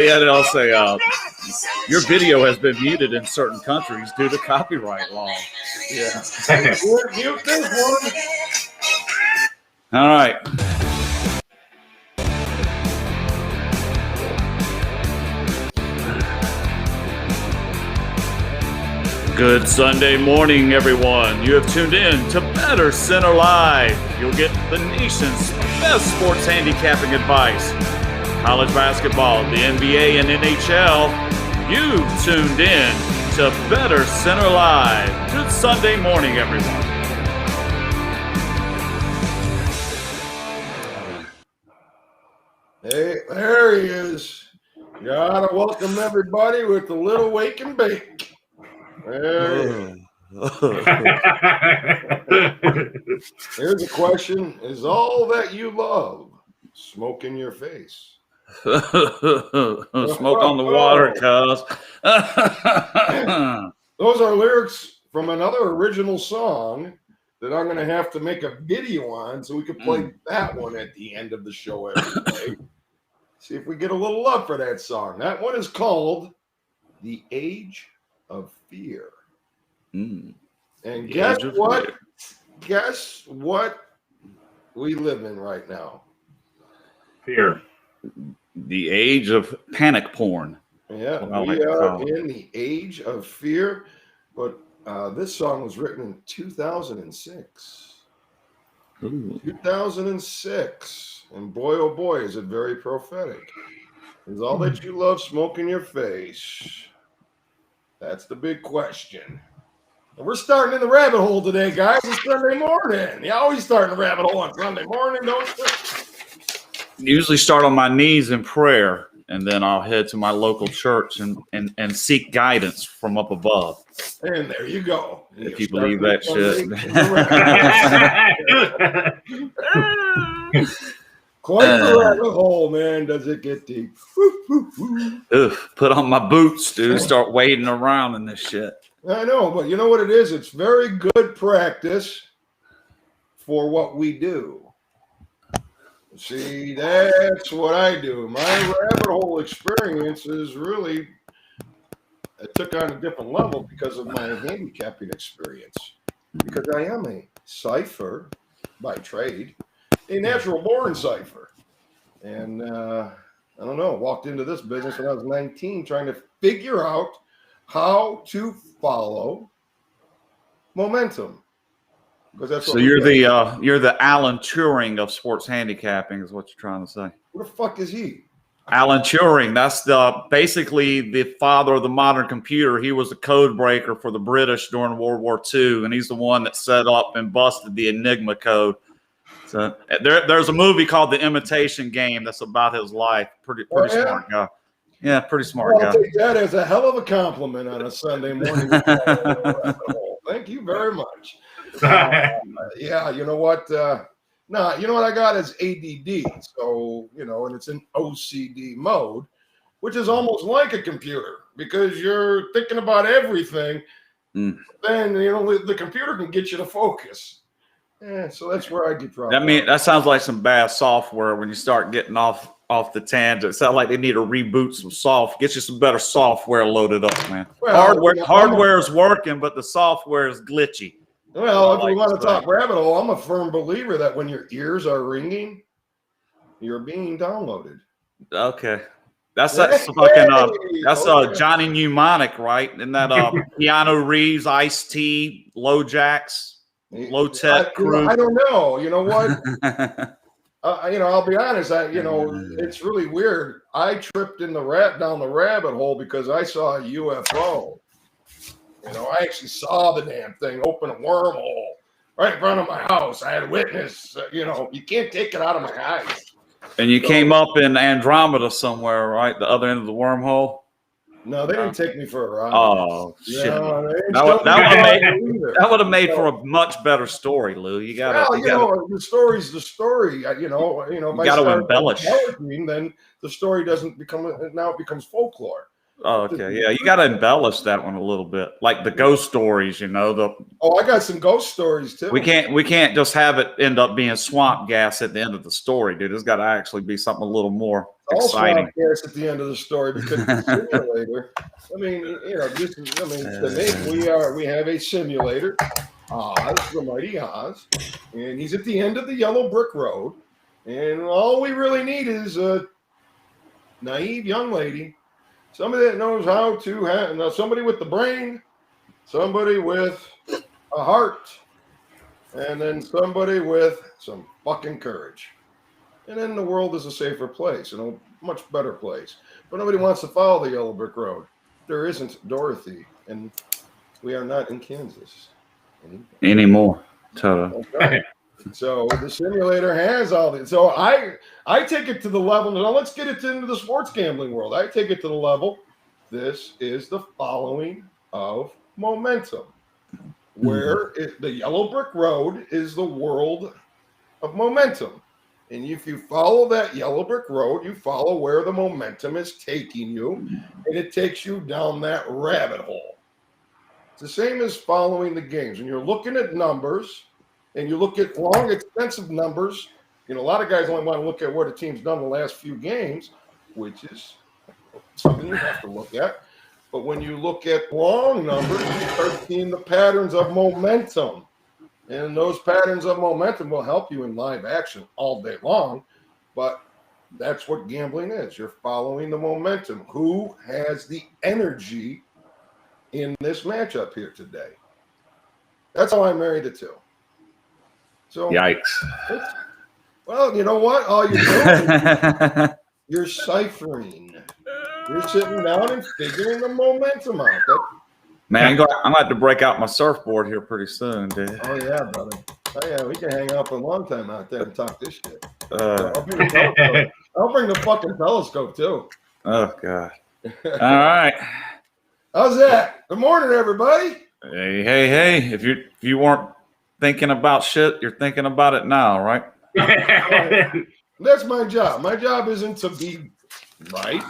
Yeah, and I'll say, your video has been muted in certain countries due to copyright law. Yeah. Mute this one. All right. Good Sunday morning, everyone. You have tuned in to BettorCenter Live. You'll get the nation's best sports handicapping advice. College basketball, the NBA, and NHL. You tuned in to BettorCenter Live. Good Sunday morning, everyone. Hey, there he is. Gotta welcome everybody with a little wake and bake. Here's a question. Is all that you love smoke in your face? Smoke on the water, cuz. Those are lyrics from another original song that I'm going to have to make a video on so we can play that one at the end of the show every day. See if we get a little love for that song. That one is called The Age of Fear. And guess what? Fear. Guess what we live in right now? Fear. The age of panic porn. Yeah, we are in the age of fear. But this song was written in 2006. Ooh. 2006. And boy, oh boy, is it very prophetic. Is all that you love smoke in your face? That's the big question. And we're starting in the rabbit hole today, guys. It's Sunday morning. You always start in the rabbit hole on Sunday morning, don't you? Usually start on my knees in prayer, and then I'll head to my local church and seek guidance from up above. And there you go. If you believe that shit. Quite the rabbit hole, man. Does it get deep? Put on my boots, dude. Start wading around in this shit. I know, but you know what it is? It's very good practice for what we do. See, that's what I do. My rabbit hole experience is really, it took on a different level because of my handicapping experience. Because I am a cipher by trade, a natural born cipher. And I don't know, walked into this business when I was 19 trying to figure out how to follow momentum. That's so you're the Alan Turing of sports handicapping, is what you're trying to say. What the fuck is he? Alan Turing. That's basically the father of the modern computer. He was a code breaker for the British during World War II, and he's the one that set up and busted the Enigma code. So there's a movie called The Imitation Game that's about his life. Pretty smart guy. Yeah, pretty smart guy. I'll take that as a hell of a compliment on a Sunday morning. Thank you very much. Yeah, you know what? You know what I got is ADD. So, and it's in OCD mode, which is almost like a computer because you're thinking about everything. Then, the computer can get you to focus. Yeah, so that's where I get problems. That sounds like some bad software when you start getting off the tangent. It sounds like they need to reboot some get you some better software loaded up, man. Well, hardware is working, but the software is glitchy. Well, if we want to talk rabbit hole, I'm a firm believer that when your ears are ringing, you're being downloaded. Okay. That's Johnny Mnemonic, right? And that Keanu Reeves, Ice-T, Low Jacks, Low Tech crew. I don't know. You know what? I'll be honest. It's really weird. I tripped down the rabbit hole because I saw a UFO. I actually saw the damn thing open a wormhole right in front of my house. I had a witness. You can't take it out of my eyes. And you came up in Andromeda somewhere, right? The other end of the wormhole? No, they didn't take me for a ride. Oh, shit. That would have made for a much better story, Lou. You got the story's the story. You got to embellish. Then the story doesn't it becomes folklore. Oh, okay. Yeah, you got to embellish that one a little bit, like the ghost stories. I got some ghost stories too. We can't just have it end up being swamp gas at the end of the story, dude. It's got to actually be something a little more. exciting. Also, at the end of the story because the simulator. I mean, to me, we have a simulator, Oz, the mighty Oz, and he's at the end of the yellow brick road, and all we really need is a naive young lady, somebody that knows how to have somebody with the brain, somebody with a heart, and then somebody with some fucking courage. And then the world is a safer place and a much better place. But nobody wants to follow the yellow brick road. There isn't Dorothy, and we are not in Kansas anymore. Totally. Okay. So the simulator has all this. So I take it to the level. Now let's get it into the sports gambling world. I take it to the level. This is the following of momentum, where the yellow brick road is the world of momentum. And if you follow that yellow brick road, you follow where the momentum is taking you, and it takes you down that rabbit hole. It's the same as following the games. When you're looking at numbers, and you look at long, expensive numbers, a lot of guys only want to look at what a team's done the last few games, which is something you have to look at. But when you look at long numbers, you start seeing the patterns of momentum. And those patterns of momentum will help you in live action all day long. But that's what gambling is. You're following the momentum. Who has the energy in this matchup here today? That's how I married the two. So, yikes. Well, you know what? All you're doing is you're ciphering. You're sitting down and figuring the momentum out. Man, I'm going to have to break out my surfboard here pretty soon, dude. Oh, yeah, brother. Oh, yeah, we can hang out for a long time out there and talk this shit. I'll bring the fucking telescope, too. Oh, God. All right. How's that? Good morning, everybody. Hey. If you weren't thinking about shit, you're thinking about it now, right? That's my job. My job isn't to be right.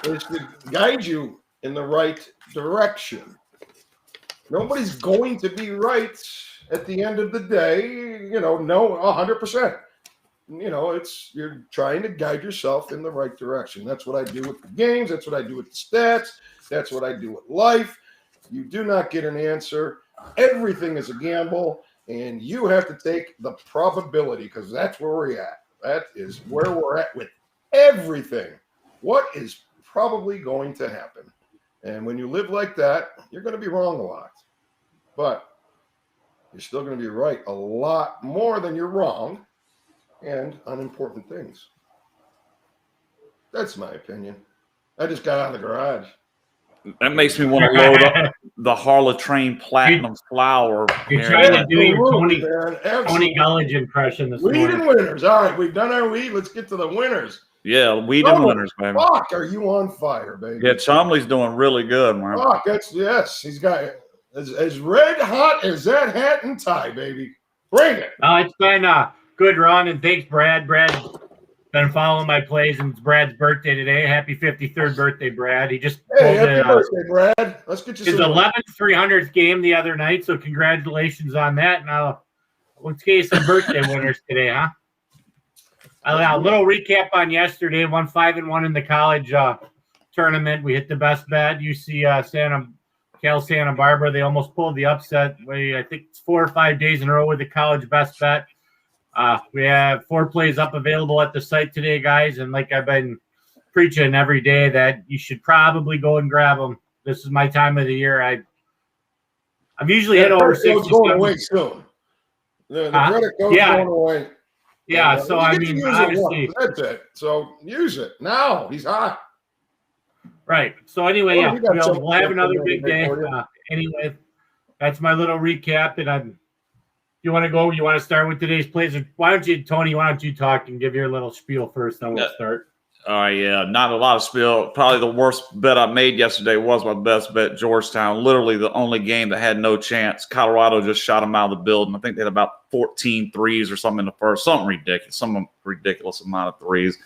It's to guide you in the right direction. Nobody's going to be right at the end of the day, no, 100%. You're trying to guide yourself in the right direction. That's what I do with the games. That's what I do with the stats. That's what I do with life. You do not get an answer. Everything is a gamble, and you have to take the probability because that's where we're at. That is where we're at with everything. What is probably going to happen? And when you live like that, you're going to be wrong a lot. But you're still going to be right a lot more than you're wrong and on important things. That's my opinion. I just got out of the garage. That makes me want to load up the Harletrain Platinum Flower. You're trying to do your Tony Gulledge impression this morning. Weed and winners. All right, we've done our weed. Let's get to the winners. Yeah, weed and winners, baby. Fuck, are you on fire, baby? Yeah, Chumley's doing really good, man. Fuck, yes. He's got as red hot as that hat and tie, baby. Bring it. It's been good run, and thanks, Brad. Brad's been following my plays, and it's Brad's birthday today. Happy 53rd birthday, Brad. He just happy birthday, Brad. Let's get you his 11th 300th game the other night, so congratulations on that. Now, let's get you some birthday winners today, huh? A little recap on yesterday. Won 5-1 in the college tournament. We hit the best bet. UC Santa Barbara. They almost pulled the upset. I think it's 4 or 5 days in a row with the college best bet. We have 4 plays up available at the site today, guys. And like I've been preaching every day, that you should probably go and grab them. This is my time of the year. I've usually hit over 60. Going away soon. The credit goes going away. Yeah, so I mean, obviously, that's it. So use it now. He's hot. Right. So anyway, we'll have another big day. Anyway, that's my little recap. And you want to go? You want to start with today's plays? Why don't you, Tony? Why don't you talk and give your little spiel first? Then we'll start. Yeah, not a lot of spiel. Probably the worst bet I made yesterday was my best bet, Georgetown. Literally the only game that had no chance. Colorado just shot them out of the building. I think they had about 14 threes or something in the first. Something ridiculous. Some ridiculous amount of threes.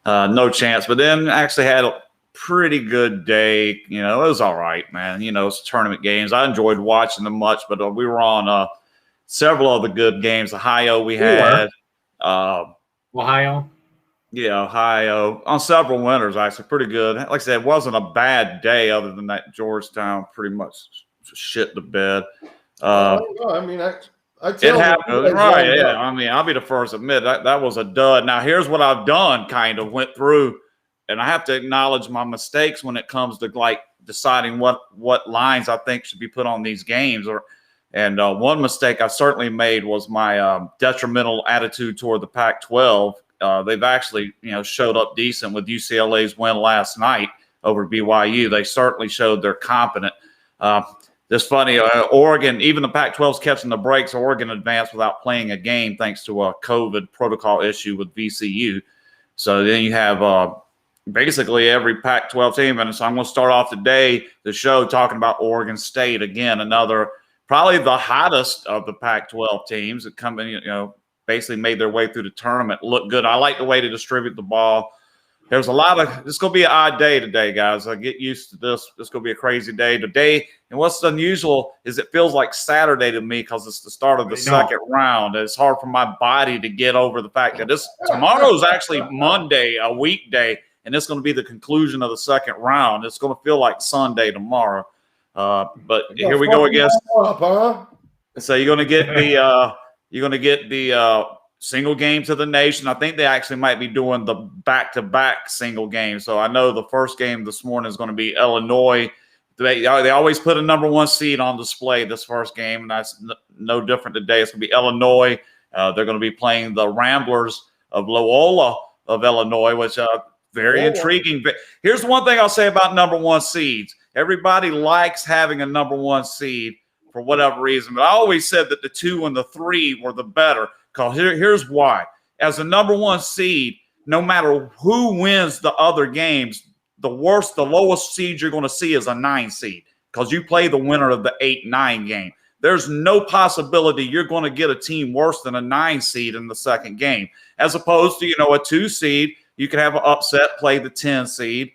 No chance. But then actually had a pretty good day. It was all right, man. It's tournament games. I enjoyed watching them much, but we were on several of the good games. Ohio we had. Ohio. Yeah, Ohio on several winners, actually pretty good. Like I said, it wasn't a bad day other than that Georgetown pretty much shit the bed. I mean, I It tell them happened, right? Yeah, I mean, I'll be the first to admit that was a dud. Now, here's what I've done: kind of went through, and I have to acknowledge my mistakes when it comes to like deciding what lines I think should be put on these games. And one mistake I certainly made was my detrimental attitude toward the Pac-12. They've actually, showed up decent with UCLA's win last night over BYU. They certainly showed they're competent. It's funny, Oregon, even the Pac-12's catching the breaks. Oregon advanced without playing a game thanks to a COVID protocol issue with VCU. So then you have basically every Pac-12 team. And so I'm going to start off today, the show, talking about Oregon State. Again, another probably the hottest of the Pac-12 teams that come in, basically made their way through the tournament. Look good. I like the way to distribute the ball. There's a lot of – it's going to be an odd day today, guys. I get used to this. It's going to be a crazy day today. And what's unusual is it feels like Saturday to me because it's the start of the second round. It's hard for my body to get over the fact that tomorrow is actually Monday, a weekday, and it's going to be the conclusion of the second round. It's going to feel like Sunday tomorrow. But here we go again. So you're going to get the single games of the nation. I think they actually might be doing the back-to-back single game. So I know the first game this morning is going to be Illinois. They always put a number one seed on display this first game, and that's no different today. It's going to be Illinois. They're going to be playing the Ramblers of Loyola of Illinois, which very intriguing. Here's one thing I'll say about number one seeds. Everybody likes having a number one seed for whatever reason, but I always said that the 2 and the 3 were the better. Because here's why. As a number one seed, no matter who wins the other games, the lowest seed you're going to see is a 9 seed because you play the winner of the 8-9 game. There's no possibility you're going to get a team worse than a 9 seed in the second game. As opposed to, a 2 seed, you can have an upset, play the 10 seed,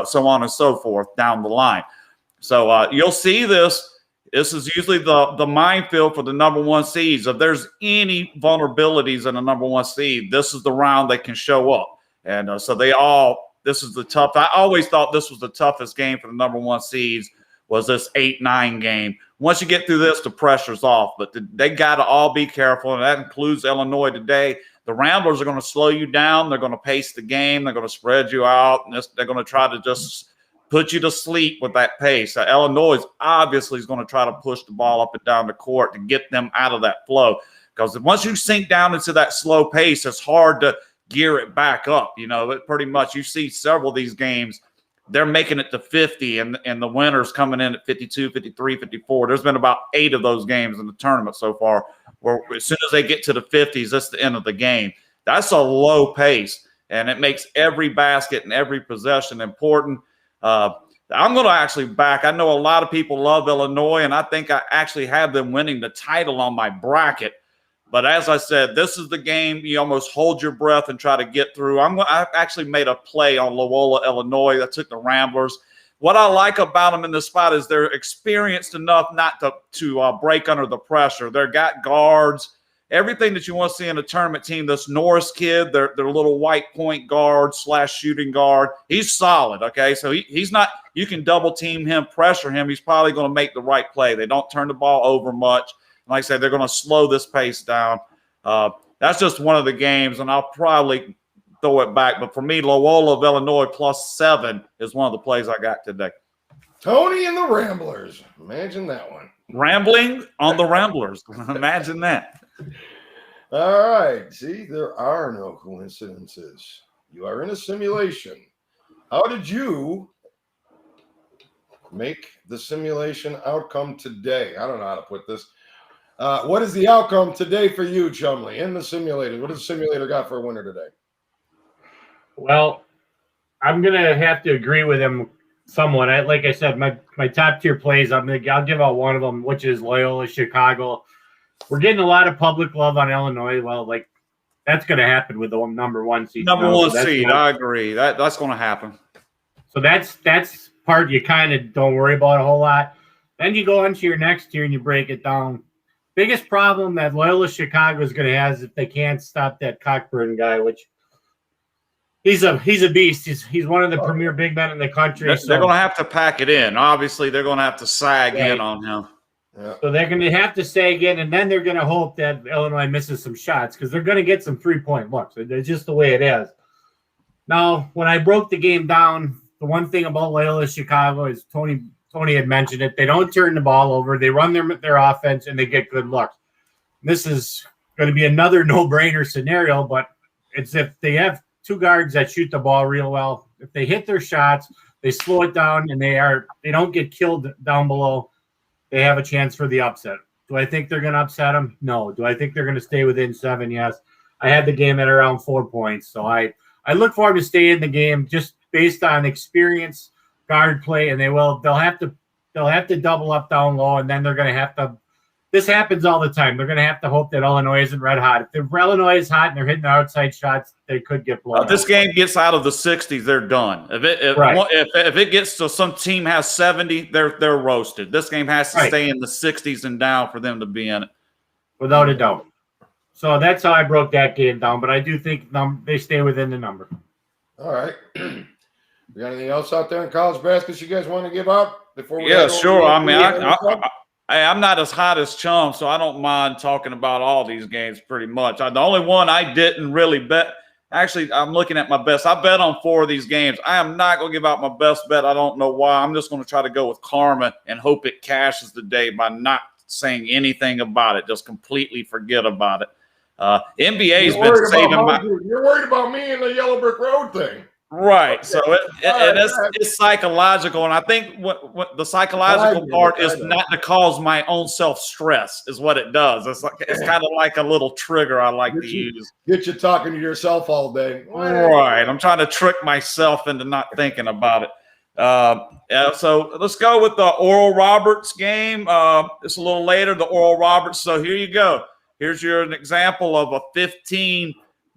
so on and so forth down the line. So you'll see this. This is usually the minefield for the number one seeds. If there's any vulnerabilities in a number one seed, this is the round they can show up. And this is the tough. I always thought this was the toughest game for the number one seeds was this 8-9 game. Once you get through this, the pressure's off. But they got to all be careful, and that includes Illinois today. The Ramblers are going to slow you down. They're going to pace the game. They're going to spread you out. And they're going to try to just put you to sleep with that pace. Illinois obviously is going to try to push the ball up and down the court to get them out of that flow. Because once you sink down into that slow pace, it's hard to gear it back up. Pretty much you see several of these games, they're making it to 50 and the winners coming in at 52, 53, 54. There's been about 8 of those games in the tournament so far where as soon as they get to the 50s, that's the end of the game. That's a low pace, and it makes every basket and every possession important. I'm going to actually back. I know a lot of people love Illinois, and I think I actually have them winning the title on my bracket. But as I said, this is the game you almost hold your breath and try to get through. I've actually made a play on Loyola, Illinois. I took the Ramblers. What I like about them in this spot is they're experienced enough not to break under the pressure. They've got guards. Everything that you want to see in a tournament team, this Norris kid, their little white point guard / shooting guard, he's solid, okay? So he's not – you can double team him, pressure him. He's probably going to make the right play. They don't turn the ball over much. Like I said, they're going to slow this pace down. That's just one of the games, and I'll probably throw it back. But for me, Loyola of Illinois +7 is one of the plays I got today. Tony and the Ramblers. Imagine that one. Rambling on the Ramblers. Imagine that. All right. See, there are no coincidences. You are in a simulation. How did you make the simulation outcome today? I don't know how to put this. What is the outcome today for you, Chumly, in the simulator? What does the simulator got for a winner today? Well, I'm going to have to agree with him somewhat. Like I said, my top tier plays, I'll give out one of them, which is Loyola Chicago. We're getting a lot of public love on Illinois. Well, that's going to happen with the number one seed. Number one seed, I agree. That's going to happen. So that's part you kind of don't worry about a whole lot. Then you go into your next tier and you break it down. Biggest problem that Loyola Chicago is going to have is if they can't stop that Cockburn guy, which He's a beast. He's one of the premier big men in the country. They're going to have to pack it in. Obviously, they're going to have to sag in on him. Yeah. So they're going to have to sag in, and then they're going to hope that Illinois misses some shots because they're going to get some 3-point looks. It's just the way it is. Now, when I broke the game down, the one thing about Loyola Chicago is Tony had mentioned it. They don't turn the ball over. They run their offense, and they get good looks. This is going to be another no-brainer scenario, but it's if they have two guards that shoot the ball real well. If they hit their shots, they slow it down, and they don't get killed down below, they have a chance for the upset. Do I think they're going to upset them? No. Do I think they're going to stay within 7? Yes. I had the game at around 4 points, so I look forward to staying in the game just based on experience, guard play, and they'll have to double up down low, and then they're going to have to. This happens all the time. They're going to have to hope that Illinois isn't red hot. If Illinois is hot and they're hitting the outside shots, they could get blown. If this game gets out of the 60s, they're done. If it gets to some team has 70, they're roasted. This game has to stay in the 60s and down for them to be in it. Without a doubt. So that's how I broke that game down. But I do think they stay within the number. All right. We got anything else out there in college basketball you guys want to give up before we? Yeah, sure. I mean, I'm not as hot as Chum, so I don't mind talking about all these games pretty much. The only one I didn't really bet. Actually, I'm looking at my best. I bet on 4 of these games. I am not going to give out my best bet. I don't know why. I'm just going to try to go with karma and hope it cashes today by not saying anything about it. Just completely forget about it. NBA's been saving my. You're worried about me and the Yellow Brick Road thing. Right. So it's psychological. And I think what the psychological part is not to cause my own self-stress is what it does. It's kind of like a little trigger I like to use. Get you talking to yourself all day. Right. I'm trying to trick myself into not thinking about it. So let's go with the Oral Roberts game. It's a little later, the Oral Roberts. So here you go. Here's an example of a 15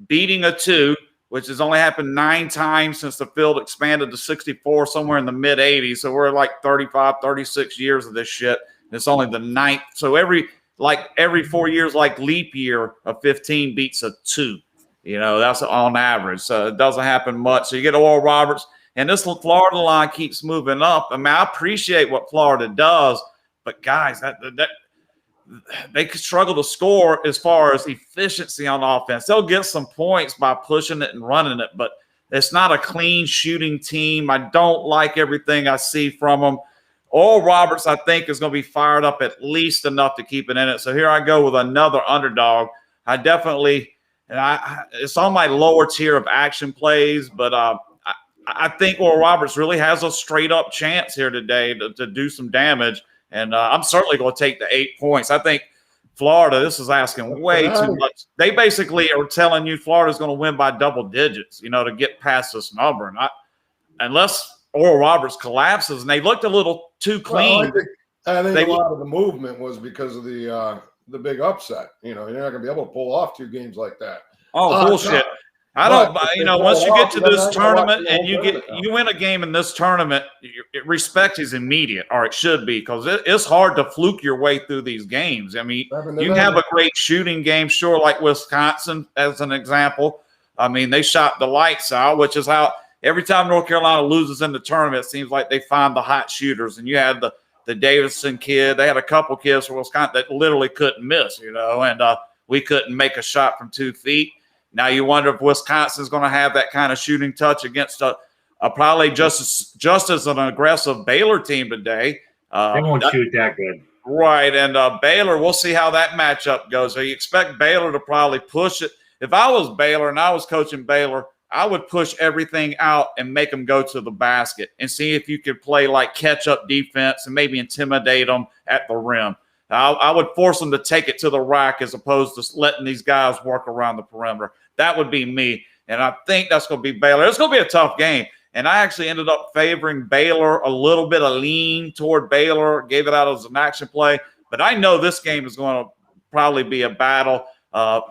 beating a 2. Which has only happened 9 times since the field expanded to 64 somewhere in the mid-'80s. So we're like 35, 36 years of this shit. It's only the 9th. So every 4 years, like leap year, a 15 beats a 2. You know, that's on average. So it doesn't happen much. So you get Oral Roberts. And this Florida line keeps moving up. I mean, I appreciate what Florida does. But, guys, they could struggle to score as far as efficiency on offense. They'll get some points by pushing it and running it, but it's not a clean shooting team. I don't like everything I see from them. Oral Roberts, I think, is going to be fired up at least enough to keep it in it. So here I go with another underdog. I definitely – and it's on my lower tier of action plays, but I think Oral Roberts really has a straight-up chance here today to do some damage. And I'm certainly going to take the 8 points. I think Florida, this is asking way too much. They basically are telling you Florida's going to win by double digits, to get past this number. And unless Oral Roberts collapses, and they looked a little too clean. I think a lot of the movement was because of the big upset. You're not going to be able to pull off 2 games like that. Oh, bullshit. I don't, once you get to this tournament and you win a game in this tournament, respect is immediate, or it should be, because it's hard to fluke your way through these games. I mean, you can have a great shooting game, sure, like Wisconsin as an example. I mean, they shot the lights out, which is how every time North Carolina loses in the tournament, it seems like they find the hot shooters. And you had the Davidson kid. They had a couple kids from Wisconsin that literally couldn't miss, and we couldn't make a shot from 2 feet. Now you wonder if Wisconsin's going to have that kind of shooting touch against a probably just as an aggressive Baylor team today. They won't shoot that good. Right, and Baylor, we'll see how that matchup goes. So you expect Baylor to probably push it. If I was Baylor and I was coaching Baylor, I would push everything out and make them go to the basket and see if you could play like catch-up defense and maybe intimidate them at the rim. I would force them to take it to the rack as opposed to letting these guys work around the perimeter. That would be me, and I think that's going to be Baylor. It's going to be a tough game, and I actually ended up favoring Baylor, a little bit of lean toward Baylor, gave it out as an action play. But I know this game is going to probably be a battle.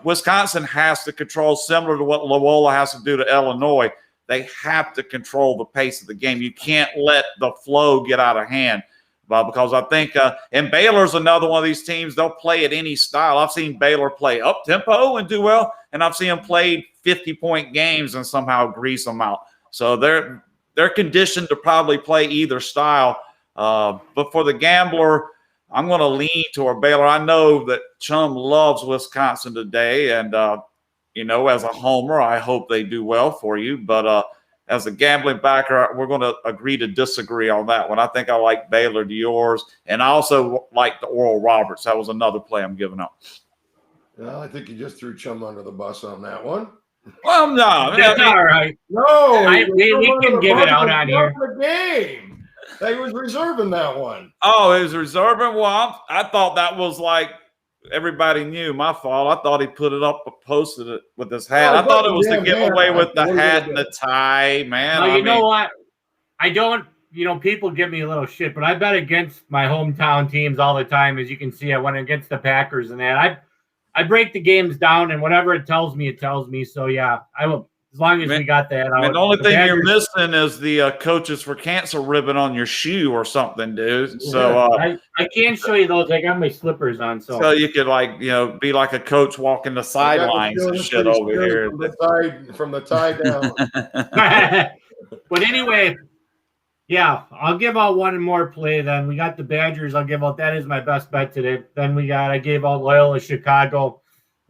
Wisconsin has to control, similar to what Loyola has to do to Illinois. They have to control the pace of the game. You can't let the flow get out of hand. Because I think and Baylor's another one of these teams, they'll play at any style. I've seen Baylor play up-tempo and do well, and I've seen them play 50-point games and somehow grease them out. So they're conditioned to probably play either style. But for the gambler, I'm going to lean toward Baylor. I know that Chum loves Wisconsin today, and as a homer, I hope they do well for you. But as a gambling backer, we're going to agree to disagree on that one. I think I like Baylor to yours, and I also like the Oral Roberts. That was another play I'm giving up. Well, I think you just threw Chum under the bus on that one. Well, no. That's all right. No, we can give it out on here. The game. They was reserving that one. Oh, he was reserving? Well, I thought that was like everybody knew. My fault. I thought he put it up, posted it with his hat. I thought it was the giveaway with the hat and the tie, man. No, you know what? I don't, people give me a little shit, but I bet against my hometown teams all the time. As you can see, I went against the Packers and that. I break the games down, and whatever it tells me, it tells me. So, yeah, I will. As long as we got that. The only thing you're missing is the Coaches for Cancer ribbon on your shoe or something, dude. So I can't show you those. I got my slippers on. So you could be like a coach walking the sidelines and shit over here. From the tie down. But anyway, yeah, I'll give out one more play then. We got the Badgers. I'll give out. That is my best bet today. Then I gave out Loyola Chicago.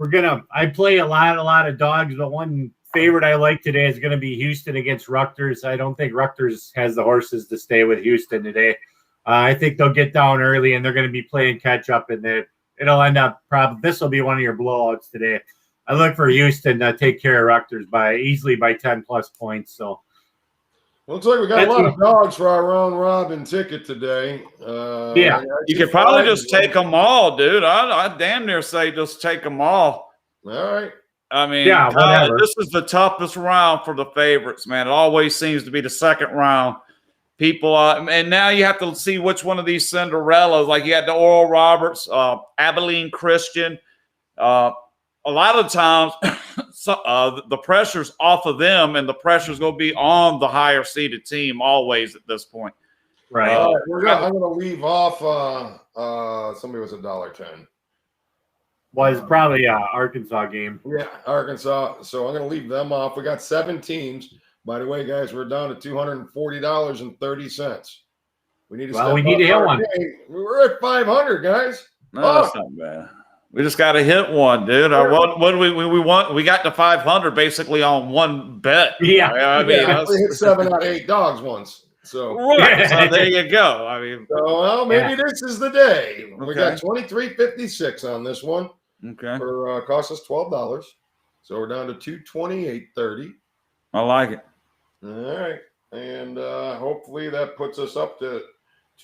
I play a lot of dogs, but one favorite I like today is going to be Houston against Rutgers. I don't think Rutgers has the horses to stay with Houston today. I think they'll get down early, and they're going to be playing catch up, and it'll end up probably. This will be one of your blowouts today. I look for Houston to take care of Rutgers easily by 10+ points. So looks like we got a lot of dogs for our round robin ticket today. Yeah, you could probably just take them all, dude. I damn near say just take them all. All right. I mean, whatever. This is the toughest round for the favorites, man. It always seems to be the second round. People, and now you have to see which one of these Cinderellas. Like you had the Oral Roberts, Abilene Christian. A lot of times, the pressure's off of them, and the pressure's going to be on the higher seeded team always at this point. Right. I'm going to leave off. Somebody was $1.10. Was probably Arkansas game. Yeah, Arkansas. So I'm going to leave them off. We got 7 teams. By the way, guys, we're down to $240.30. We need to. We need to hit one. We're at 500, guys. No, that's not bad. We just got to hit one, dude. What do we want? We got to 500 basically on one bet. Yeah, I mean, we hit 7 out of 8 dogs once. So, right. So there you go. I mean, maybe this is the day. Okay. We got 23.56 on this one. Okay. For cost us $12. So we're down to $228.30. I like it. All right. And hopefully that puts us up to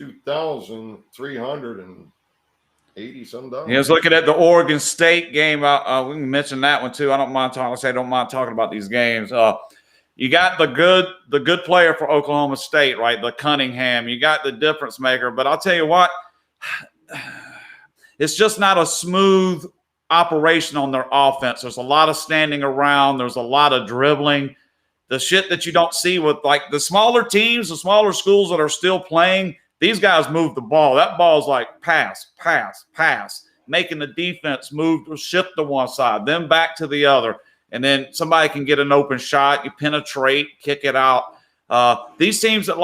$2,380 some dollars. Yeah, I was looking at the Oregon State game. We can mention that one too. I don't mind talking about these games. You got the good player for Oklahoma State, right? The Cunningham. You got the difference maker. But I'll tell you what, it's just not a smooth operation on their offense. There's a lot of standing around. There's a lot of dribbling. The shit that you don't see with like the smaller teams, the smaller schools that are still playing, these guys move the ball. That ball's like pass, making the defense move, shift to one side, then back to the other. And then somebody can get an open shot. You penetrate, kick it out. These teams that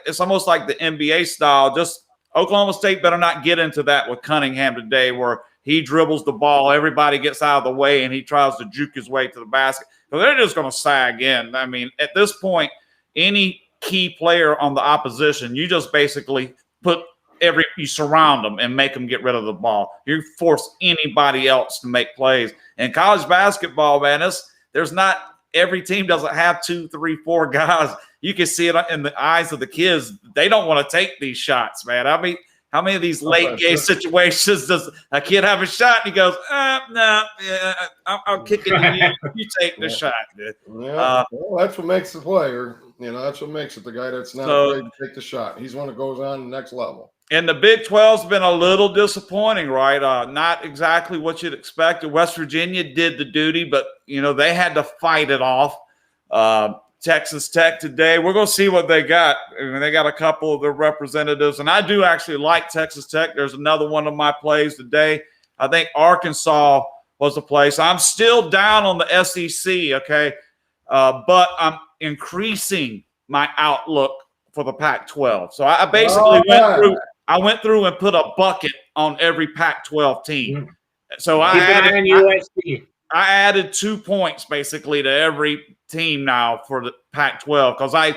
it's almost like the NBA style. Just Oklahoma State better not get into that with Cunningham today where he dribbles the ball, everybody gets out of the way, and he tries to juke his way to the basket. So they're just going to sag in. I mean, at this point, any key player on the opposition, you just basically you surround them and make them get rid of the ball. You force anybody else to make plays. In college basketball, man, there's not every team doesn't have 2, 3, 4 guys. You can see it in the eyes of the kids. They don't want to take these shots, man. I mean, how many of these late game situations does a kid have a shot and he goes, no, I'll kick it to you. You take the shot, dude. Yeah, that's what makes the player. That's what makes it the guy that's not afraid to take the shot. He's one that goes on the next level. And the Big 12's been a little disappointing, right? Not exactly what you'd expect. West Virginia did the duty, but, they had to fight it off. Texas Tech today, we're going to see what they got. I mean, they got a couple of their representatives, and I do actually like Texas Tech. There's another one of my plays today. I think Arkansas was the play. So I'm still down on the SEC, okay? But I'm increasing my outlook for the Pac-12. So I basically went through and put a bucket on every Pac-12 team. So I added 2 points basically to every team now for the Pac-12 because I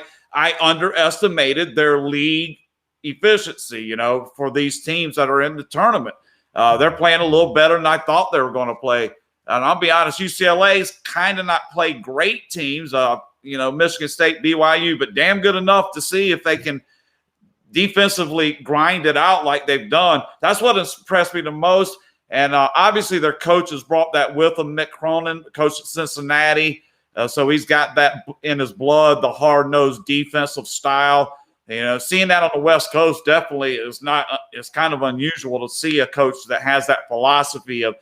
underestimated their league efficiency, you know, for these teams that are in the tournament. They're playing a little better than I thought they were going to play. And I'll be honest, UCLA's kind of not played great teams, you know, Michigan State, BYU, but damn good enough to see if they can defensively grind it out like they've done. That's what impressed me the most. And obviously their coach has brought that with him, Mick Cronin, coach at Cincinnati. So he's got that in his blood, the hard-nosed defensive style. You know, seeing that on the West Coast definitely is not. It's kind of unusual to see a coach that has that philosophy of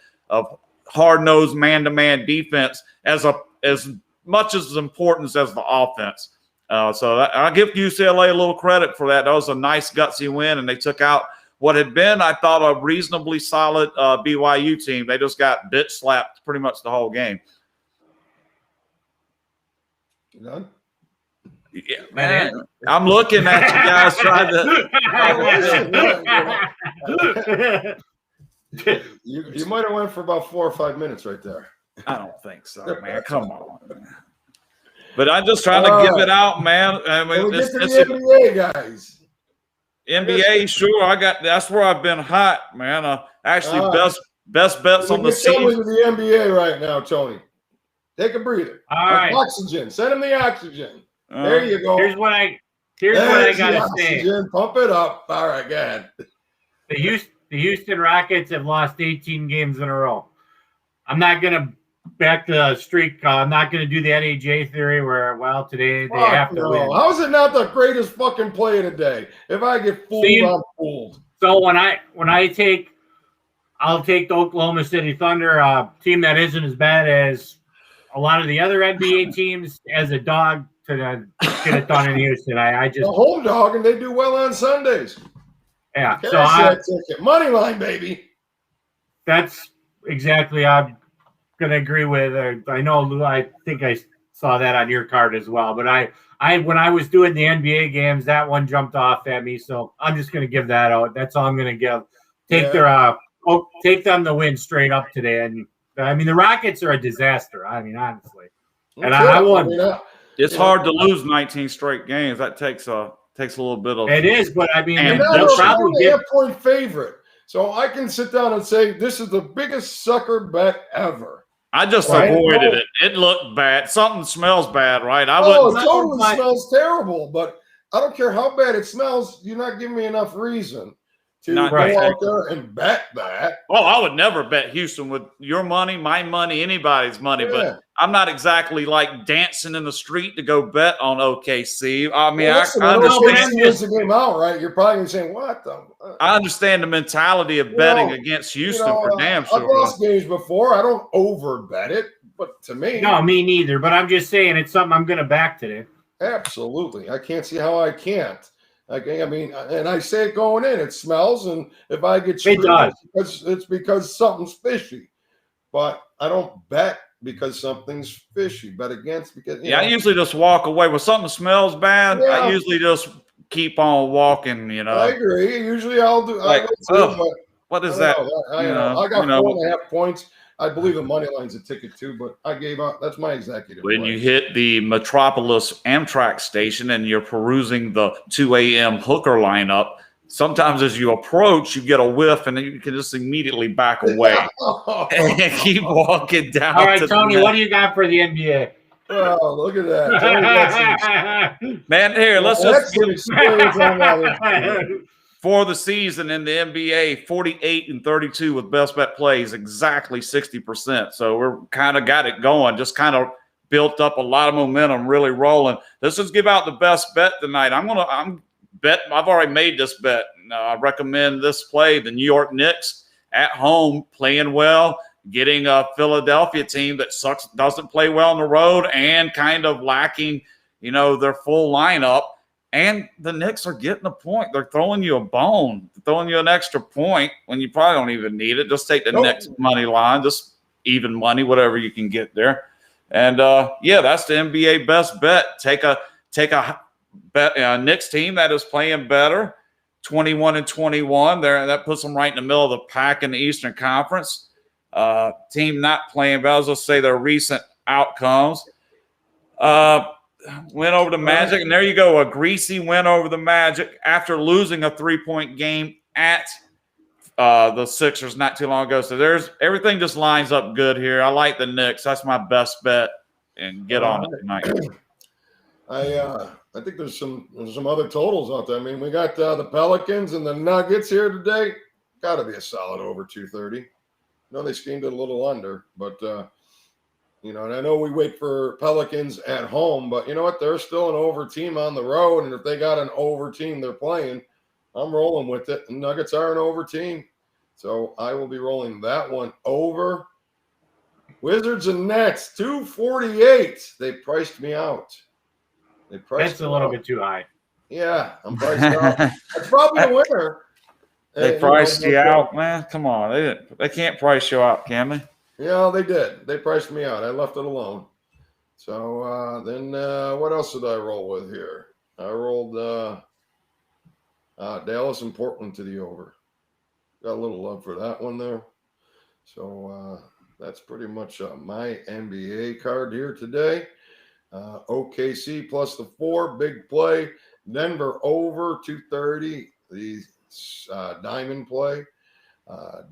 hard-nosed man-to-man defense as much as important as the offense. So I'll give UCLA a little credit for that. That was a nice gutsy win, and they took out what had been, I thought, a reasonably solid BYU team. They just got bitch slapped pretty much the whole game. You done? Yeah, man. I'm looking at you guys trying to. You might have went for about 4 or 5 minutes right there. I don't think so, man. Come on. But I'm just trying to give it out, man. I mean, it's the NBA, guys. NBA, sure. That's where I've been hot, man. Actually, best bets on the season. To the NBA right now, Tony. Take a breather. All right. Oxygen. Send him the oxygen. There you go. Here's what I gotta say. Pump it up. All right, go ahead. The Houston Rockets have lost 18 games in a row. I'm not gonna back the streak. I'm not gonna do the NAJ theory where today they have to win. How is it not the greatest fucking play of the day? If I get fooled, I'm fooled. So I'll take the Oklahoma City Thunder, a team that isn't as bad as a lot of the other NBA teams, as a dog to get it done in Houston. I just a home dog, and they do well on Sundays. Yeah, money line, baby. That's exactly I'm gonna agree with. I know, Lou. I think I saw that on your card as well. But I when I was doing the NBA games, that one jumped off at me, so I'm just gonna give that out. That's all I'm gonna give. Take them to win straight up today. And I mean, the Rockets are a disaster. I mean, honestly, and I won. It's hard to lose 19 straight games. That takes a little bit of. It is, but I mean, they'll probably get a point favorite. So I can sit down and say this is the biggest sucker bet ever. I just avoided it. It looked bad. Something smells bad, right? It totally smells terrible. But I don't care how bad it smells. You're not giving me enough reason to go out there and bet that. Oh, I would never bet Houston with your money, my money, anybody's money. Yeah. But I'm not exactly like dancing in the street to go bet on OKC. I mean, I understand. The game out, right? You're probably saying, "What the?" I understand the mentality of betting against Houston for damn sure. I've lost games before. I don't over bet it, but to me, no, me neither. But I'm just saying it's something I'm going to back today. Absolutely, I can't see how I can't. I mean, and I say it going in. It smells, and if I get screwed, it's because something's fishy. But I don't bet because something's fishy. Bet against because I usually just walk away. When something smells bad, I usually just keep on walking. You know, I agree. Usually I'll do. What is that? I got 4.5 points. I believe the money line's a ticket too, but I gave up. That's my executive. When you hit the Metropolis Amtrak station and you're perusing the 2 a.m. hooker lineup, sometimes as you approach, you get a whiff and then you can just immediately back away and keep walking down. All right, Tony, what do you got for the NBA? Oh, look at that. Man, here, let's just for the season in the NBA, 48-32 with best bet plays, exactly 60%. So we're kind of got it going, just kind of built up a lot of momentum, really rolling. Let's just give out the best bet tonight. I've already made this bet. I recommend this play, the New York Knicks at home, playing well, getting a Philadelphia team that doesn't play well on the road and kind of lacking, their full lineup. And the Knicks are getting a point. They're throwing you a bone, throwing you an extra point when you probably don't even need it. Just take the Knicks money line. Just even money, whatever you can get there. And that's the NBA best bet. Take a bet Knicks team that is playing better, 21-21. There, that puts them right in the middle of the pack in the Eastern Conference. Team not playing well. Let's say their recent outcomes. Win over the Magic, and there you go, a greasy win over the Magic after losing a 3-point game at the Sixers not too long ago. So everything just lines up good here. I like the Knicks. That's my best bet, and get on it tonight. I think there's some other totals out there. I mean, we got the Pelicans and the Nuggets here today. Got to be a solid over 230. No, they schemed it a little under, but and I know we wait for Pelicans at home, but you know what? They're still an over team on the road, and if they got an over team they're playing, I'm rolling with it. The Nuggets are an over team, so I will be rolling that one over. Wizards and Nets, 248. They priced me out. That's a little bit too high. Yeah, I'm priced out. That's probably a winner. They priced you out, man. Come on, they can't price you out, can they? Yeah, they did. They priced me out. I left it alone. So then what else did I roll with here? I rolled Dallas and Portland to the over. Got a little love for that one there. So that's pretty much my NBA card here today. OKC plus the 4, big play. Denver over 230, the diamond play.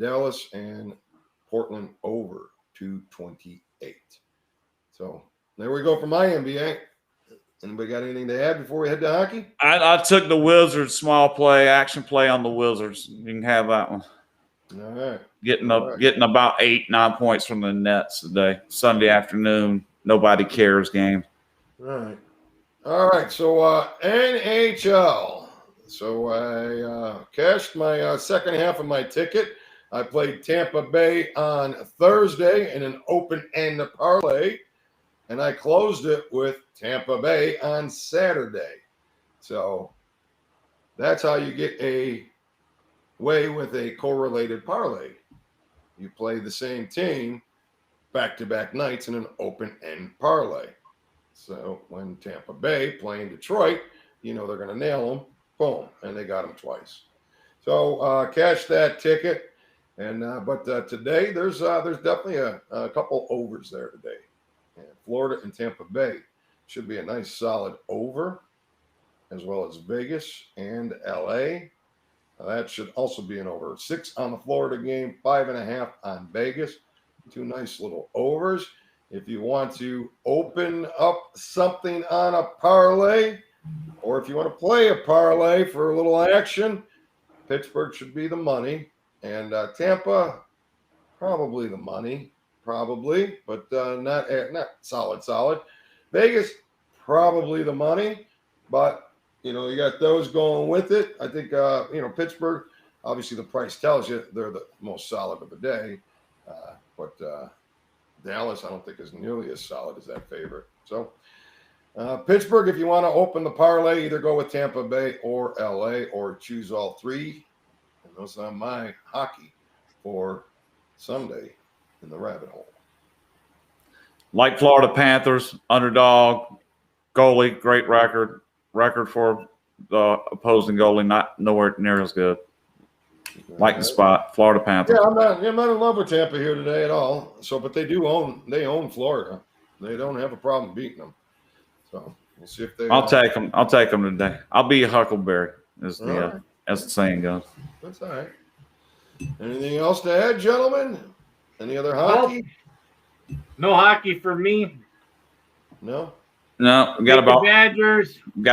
Dallas and Portland over 228. So there we go for my NBA. Anybody got anything to add before we head to hockey? I took the Wizards small play, action play on the Wizards. You can have that one. All right. Getting about 8-9 points from the Nets today. Sunday afternoon. Nobody cares game. All right. So NHL. So I cashed my second half of my ticket. I played Tampa Bay on Thursday in an open-end parlay, and I closed it with Tampa Bay on Saturday. So that's how you get away with a correlated parlay. You play the same team back-to-back nights in an open-end parlay. So when Tampa Bay playing Detroit, they're going to nail them. Boom, and they got them twice. So cash that ticket. And but today there's definitely a couple overs there today. And Florida and Tampa Bay should be a nice solid over, as well as Vegas and LA. That should also be an over. 6 on the Florida game, 5.5 on Vegas. 2 nice little overs. If you want to open up something on a parlay, or if you want to play a parlay for a little action, Pittsburgh should be the money. And Tampa, probably the money, but not solid. Vegas, probably the money, but you got those going with it. I think Pittsburgh, obviously the price tells you they're the most solid of the day, but Dallas I don't think is nearly as solid as that favorite. So Pittsburgh, if you want to open the parlay, either go with Tampa Bay or LA, or choose all 3. Those are my hockey for Sunday in the rabbit hole. Like Florida Panthers, underdog, goalie, great record for the opposing goalie, not nowhere near as good. Like the spot, Florida Panthers. Yeah, I'm not in love with Tampa here today at all. So, but they own Florida. They don't have a problem beating them. So we'll see if they. I'll take them. I'll take them today. I'll be a Huckleberry, as the saying goes. That's all right. Anything else to add, gentlemen? Any other hockey? No hockey for me. No. We got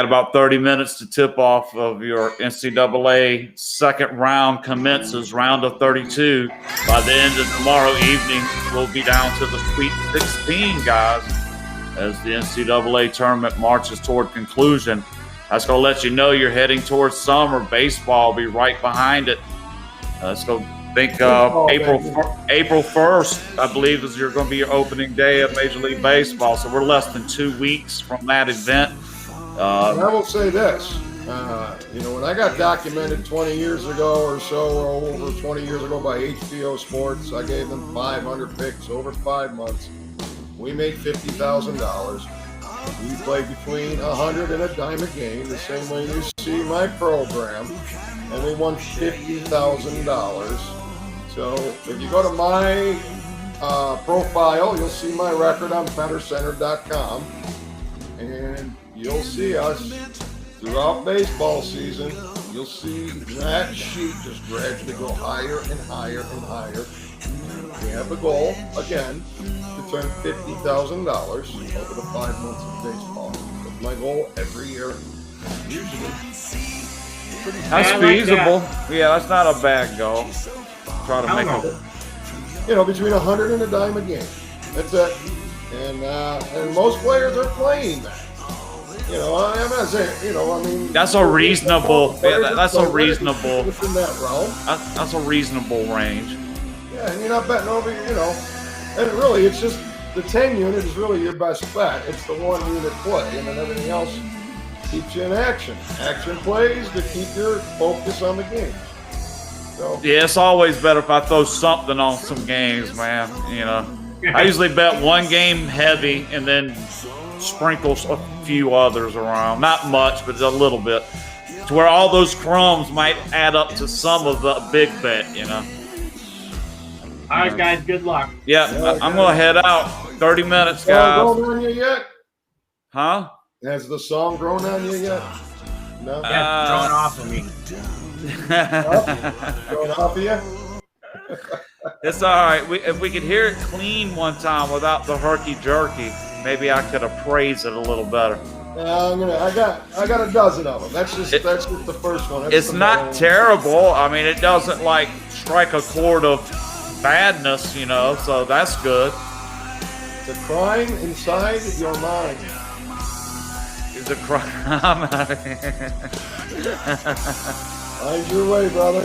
about 30 minutes to tip off of your NCAA second round commences, round of 32. By the end of tomorrow evening, we'll be down to the Sweet 16, guys, as the NCAA tournament marches toward conclusion. That's going to let you know you're heading towards summer. Baseball will be right behind it. Let's go think April 1st, I believe, is going to be your opening day of Major League Baseball. So we're less than 2 weeks from that event. I will say this. When I got documented 20 years ago or so, or over 20 years ago by HBO Sports, I gave them 500 picks over 5 months. We made $50,000. We played between 100 and a dime a game, the same way you see my program, and we won $50,000. So if you go to my profile, you'll see my record on BettorCenter.com, and you'll see us throughout baseball season. You'll see that sheet just gradually go higher and higher and higher. We have a goal, again, to turn $50,000 over the 5 months of baseball. That's my goal every year, usually. That's feasible. Yeah, that's not a bad goal. Try to make it. Between 100 and a dime a game. That's it. And most players are playing that. I'm not saying, that's a reasonable. Yeah, that's a reasonable. Within that realm. That's a reasonable range. Yeah, and you're not betting over, and really, it's just the 10 unit is really your best bet. It's the 1 unit play, and then everything else keeps you in action. Action plays to keep your focus on the game. So, Yeah, it's always better if I throw something on some games, man. I usually bet one game heavy and then sprinkle a few others around. Not much, but a little bit, to where all those crumbs might add up to some of the big bet. All right, guys. Good luck. Yeah, I'm gonna head out. 30 minutes, guys. grown on you yet? Huh? Has the song grown on you yet? No. Yeah, it's thrown off of me. Grown off of you? It's all right. If we could hear it clean one time without the herky jerky, maybe I could appraise it a little better. I got a dozen of them. That's just the first one. That's It's not terrible. I mean, it doesn't strike a chord of badness, so that's good. It's a crime inside your mind. It's a crime. Find your way, brother.